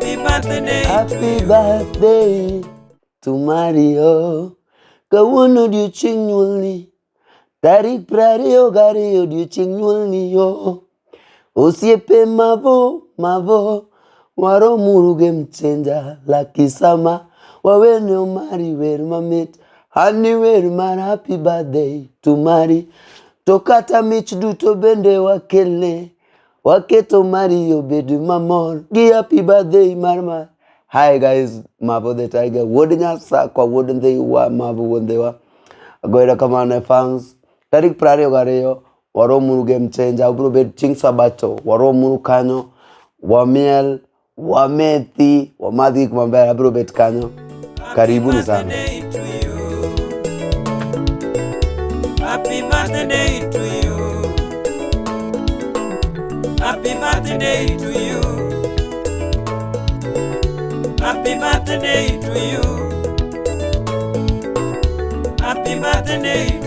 Happy birthday to Mario. Kawuono odiochieng' nyuolni. Tarik 20 gariyo odiochieng' nyuolni yo. Osiepe Marvo waromuru gi mchenja laki sama wawene Omari wer mamit. Hani wer mar happy birthday to Mari. To kata mich duto bende wakelne. Waketo Omari obed mamor gi happy birthday mar. Hi guys, Marvo the Tiger. Wuod Nyasakwa, Wuod Ndhiwa, Marvo Wuod Ndhiwa. Goera kamano fans. Tarik 22 waromuru gi mchenja obro bet chieng' sabato. Waromuru kanyo. Wamiel, wamethi, wamadhi gik maber abro bet kanyo. Karibuni sana. Happy birthday to you. Happy birthday to you. Happy birthday to you. Happy birthday to you.